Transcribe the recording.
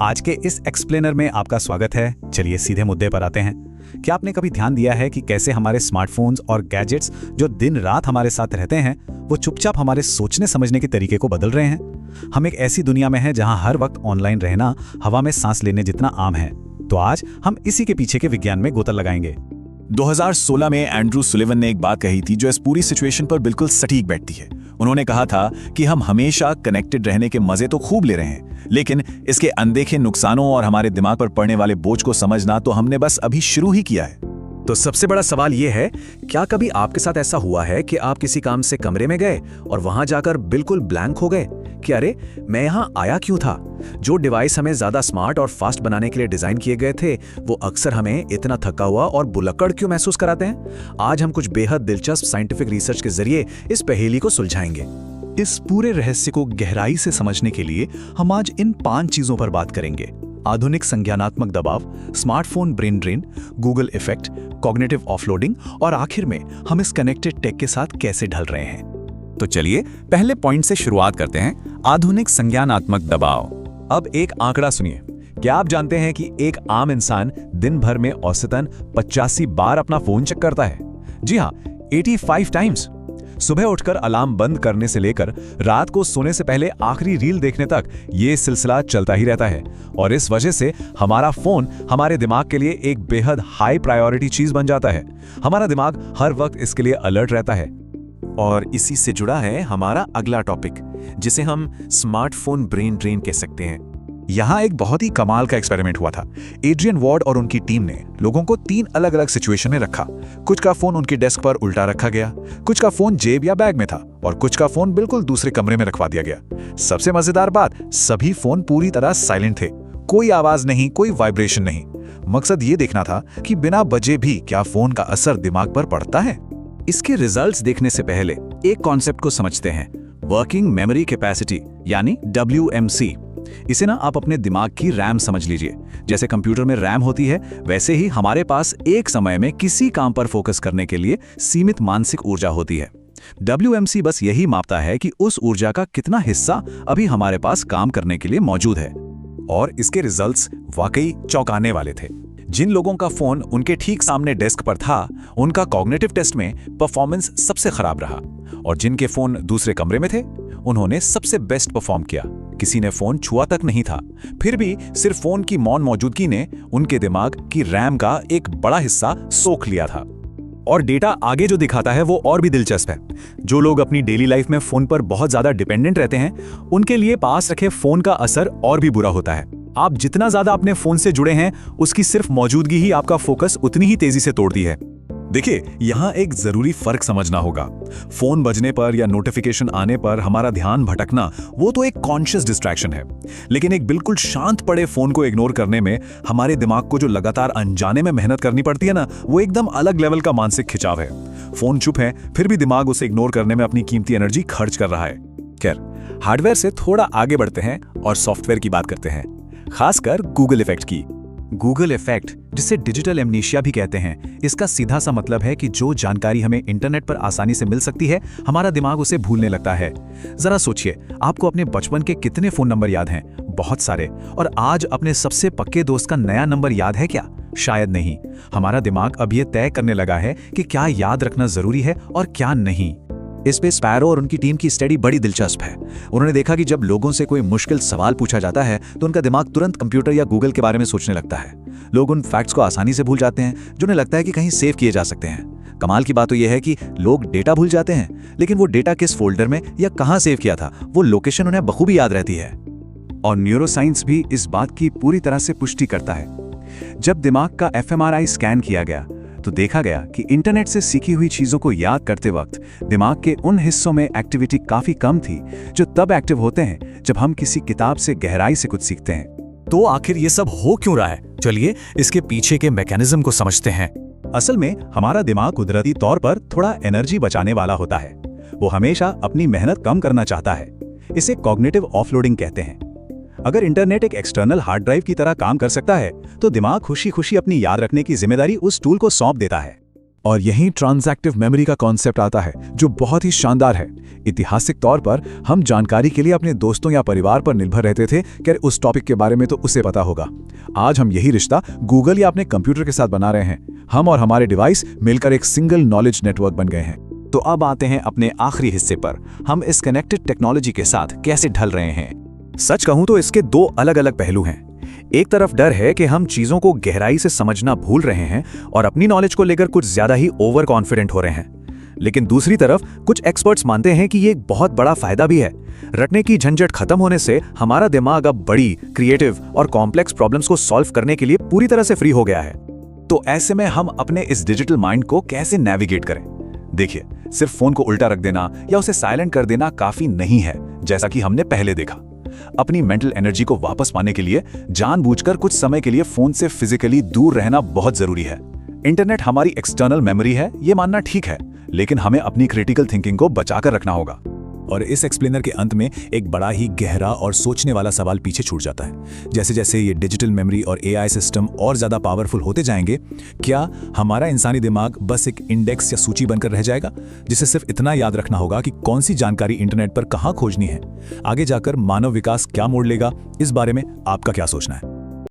आज के इस एक्सप्लेनर में आपका स्वागत है। चलिए सीधे मुद्दे पर आते हैं। क्या आपने कभी ध्यान दिया है कि कैसे हमारे स्मार्टफोन्स और गैजेट्स जो दिन रात हमारे साथ रहते हैं वो चुपचाप हमारे सोचने समझने के तरीके को बदल रहे हैं। हम एक ऐसी दुनिया में हैं जहां हर वक्त ऑनलाइन रहना हवा में सांस लेने जितना आम है। तो आज हम इसी के पीछे के विज्ञान में गोता लगाएंगे। 2016 में एंड्रू सुलिवन ने एक बात कही थी जो इस पूरी सिचुएशन पर बिल्कुल सटीक बैठती है। उन्होंने कहा था कि हम हमेशा कनेक्टेड रहने के मजे तो खूब ले रहे हैं, लेकिन इसके अनदेखे नुकसानों और हमारे दिमाग पर पड़ने वाले बोझ को समझना तो हमने बस अभी शुरू ही किया है। तो सबसे बड़ा सवाल यह है, क्या कभी आपके साथ ऐसा हुआ है कि आप किसी काम से कमरे में गए और वहां जाकर बिल्कुल ब्लैंक हो गए कि अरे मैं यहां आया क्यों था? जो डिवाइस हमें ज्यादा स्मार्ट और फास्ट बनाने के लिए डिजाइन किए गए थे वो अक्सर हमें इतना थका हुआ और बुलक्कड़ क्यों महसूस कराते हैं? आज हम कुछ बेहद दिलचस्प साइंटिफिक रिसर्च के जरिए इस पहेली को सुलझाएंगे। इस पूरे रहस्य को गहराई से समझने के लिए हम आज इन 5 चीजों पर बात करेंगे: आधुनिक संज्ञानात्मक दबाव, smartphone brain drain, Google effect, cognitive offloading और आखिर में हम इस कनेक्टेड टेक के साथ कैसे ढल रहे हैं। तो चलिए पहले पॉइंट से शुरुआत करते हैं, आधुनिक संज्ञानात्मक दबाव। अब एक आंकड़ा सुनिए। क्या आप जानते हैं कि एक आम इंसान दिन भर में औसतन 85 बार अपना फोन चेक करता है? जी हाँ, 85 टाइम्स। सुबह उठकर अलार्म बंद करने से लेकर रात को सोने से पहले आखिरी रील देखने तक ये सिलसिला चलता ही रहता है। और इस वजह से हमारा फोन हमारे दिमाग के लिए एक बेहद हाई प्रायोरिटी चीज बन जाता है। हमारा दिमाग हर वक्त इसके लिए अलर्ट रहता है। और इसी से जुड़ा है हमारा अगला टॉपिक, जिसे हम स्मार्टफोन ब्रेन ड्रेन कह सकते हैं। यहाँ एक बहुत ही कमाल का एक्सपेरिमेंट हुआ था। एड्रियन वार्ड और उनकी टीम ने लोगों को 3 अलग अलग सिचुएशन में रखा। कुछ का फोन उनकी डेस्क पर उल्टा रखा गया, कुछ का फोन जेब या बैग में था और कुछ का फोन बिल्कुल दूसरे कमरे में रखवा दिया गया। सबसे मजेदार बात, सभी फोन पूरी तरह साइलेंट थे। कोई आवाज नहीं, कोई वाइब्रेशन नहीं। मकसद ये देखना था कि बिना बजे भी क्या फोन का असर दिमाग पर पड़ता है। इसके रिजल्ट्स देखने से पहले एक कॉन्सेप्ट को समझते हैं, वर्किंग मेमोरी कैपेसिटी यानी WMC। इसे ना आप अपने दिमाग की रैम समझ लीजिए। जैसे कंप्यूटर में रैम होती है, वैसे ही हमारे पास एक समय में किसी काम पर फोकस करने के लिए सीमित मानसिक ऊर्जा होती है। WMC बस यही मापता है कि उस ऊर्जा का कितना हिस्सा अभी हमारे पास काम करने के लिए मौजूद है। और इसके रिजल्ट्स वाकई चौंकाने वाले थे। जिन लोगों का फोन उनके ठीक सामने डेस्क पर था, उनका कॉग्निटिव टेस्ट में परफॉर्मेंस सबसे खराब रहा, और जिनके फोन दूसरे कमरे में थे उन्होंने सबसे बेस्ट परफॉर्म किया। किसी ने फोन छुआ तक नहीं था, फिर भी सिर्फ फोन की मौन मौजूदगी ने उनके दिमाग की रैम का एक बड़ा हिस्सा सोख लिया था। और डेटा आगे जो दिखाता है वो और भी दिलचस्प है। जो लोग अपनी डेली लाइफ में फोन पर बहुत ज्यादा डिपेंडेंट रहते हैं, उनके लिए पास रखे फोन का असर और भी बुरा होता है। आप जितना ज्यादा अपने फोन से जुड़े हैं, उसकी सिर्फ मौजूदगी ही आपका फोकस उतनी ही तेजी से तोड़ती है। देखिए, यहाँ एक जरूरी फर्क समझना होगा। फोन बजने पर या नोटिफिकेशन आने पर हमारा ध्यान भटकना वो तो एक कॉन्शियस डिस्ट्रैक्शन है, लेकिन एक बिल्कुल शांत पड़े फोन को इग्नोर करने में हमारे दिमाग को जो लगातार अनजाने में मेहनत करनी पड़ती है ना, वो एकदम अलग लेवल का मानसिक खिंचाव है। फोन चुप है, फिर भी दिमाग उसे इग्नोर करने में अपनी कीमती एनर्जी खर्च कर रहा है। खैर, हार्डवेयर से थोड़ा आगे बढ़ते हैं और सॉफ्टवेयर की बात करते हैं, खासकर गूगल इफेक्ट की। गूगल इफेक्ट, जिसे डिजिटल एमनीशिया भी कहते हैं, इसका सीधा सा मतलब है कि जो जानकारी हमें इंटरनेट पर आसानी से मिल सकती है, हमारा दिमाग उसे भूलने लगता है। जरा सोचिए, आपको अपने बचपन के कितने फोन नंबर याद हैं? बहुत सारे। और आज अपने सबसे पक्के दोस्त का नया नंबर याद है क्या? शायद नहीं। हमारा दिमाग अब यह तय करने लगा है कि क्या याद रखना जरूरी है और क्या नहीं। इस पे स्पैरो और उनकी टीम की स्टडी बड़ी दिलचस्प है। उन्होंने देखा कि जब लोगों से कोई मुश्किल सवाल पूछा जाता है तो उनका दिमाग तुरंत कंप्यूटर या गूगल के बारे में सोचने लगता है। लोग उन फैक्ट्स को आसानी से भूल जाते हैं जो उन्हें लगता है कि कहीं सेव किए जा सकते हैं। कमाल की बात तो यह है कि लोग डेटा भूल जाते हैं, लेकिन वो डेटा किस फोल्डर में या कहां सेव किया था, वो लोकेशन उन्हें बखूबी याद रहती है। और न्यूरोसाइंस भी इस बात की पूरी तरह से पुष्टि करता है। जब दिमाग का fMRI स्कैन किया गया तो देखा गया कि इंटरनेट से सीखी हुई चीजों को याद करते वक्त दिमाग के उन हिस्सों में एक्टिविटी काफी कम थी जो तब एक्टिव होते हैं जब हम किसी किताब से गहराई से कुछ सीखते हैं। तो आखिर ये सब हो क्यों रहा है? चलिए इसके पीछे के मैकेनिज्म को समझते हैं। असल में हमारा दिमाग कुदरती तौर पर थोड़ा एनर्जी बचाने वाला होता है। वो हमेशा अपनी मेहनत कम करना चाहता है। इसे कॉग्निटिव ऑफलोडिंग कहते हैं। अगर इंटरनेट एक एक्सटर्नल हार्ड ड्राइव की तरह काम कर सकता है, तो दिमाग खुशी खुशी अपनी याद रखने की जिम्मेदारी उस टूल को सौंप देता है। और यहीं ट्रांजैक्टिव मेमोरी का कॉन्सेप्ट आता है, जो बहुत ही शानदार है। ऐतिहासिक तौर पर हम जानकारी के लिए अपने दोस्तों या परिवार पर निर्भर रहते थे कि उस टॉपिक के बारे में तो उसे पता होगा। आज हम यही रिश्ता गूगल या अपने कंप्यूटर के साथ बना रहे हैं। हम और हमारे डिवाइस मिलकर एक सिंगल नॉलेज नेटवर्क बन गए हैं। तो अब आते हैं अपने आखिरी हिस्से पर, हम इस कनेक्टेड टेक्नोलॉजी के साथ कैसे ढल रहे हैं। सच कहूं तो इसके दो अलग अलग पहलू हैं। एक तरफ डर है कि हम चीजों को गहराई से समझना भूल रहे हैं और अपनी नॉलेज को लेकर कुछ ज्यादा ही ओवर कॉन्फिडेंट हो रहे हैं। लेकिन दूसरी तरफ कुछ एक्सपर्ट्स मानते हैं कि ये एक बहुत बड़ा फायदा भी है। रटने की झंझट खत्म होने से हमारा दिमाग अब बड़ी, क्रिएटिव और कॉम्प्लेक्स प्रॉब्लम्स को सॉल्व करने के लिए पूरी तरह से फ्री हो गया है। तो ऐसे में हम अपने इस डिजिटल माइंड को कैसे नेविगेट करें? देखिए, सिर्फ फोन को उल्टा रख देना या उसे साइलेंट कर देना काफी नहीं है, जैसा कि हमने पहले देखा। अपनी मेंटल एनर्जी को वापस पाने के लिए जानबूझकर कुछ समय के लिए फोन से फिजिकली दूर रहना बहुत जरूरी है। इंटरनेट हमारी एक्सटर्नल मेमोरी है, ये मानना ठीक है, लेकिन हमें अपनी क्रिटिकल थिंकिंग को बचाकर रखना होगा। और इस एक्सप्लेनर के अंत में एक बड़ा ही गहरा और सोचने वाला सवाल पीछे छूट जाता है। जैसे जैसे ये डिजिटल मेमोरी और एआई सिस्टम और ज़्यादा पावरफुल होते जाएंगे, क्या हमारा इंसानी दिमाग बस एक इंडेक्स या सूची बनकर रह जाएगा, जिसे सिर्फ इतना याद रखना होगा कि कौन सी जानकारी इंटरनेट पर कहाँ खोजनी है? आगे जाकर मानव विकास क्या मोड़ लेगा, इस बारे में आपका क्या सोचना है?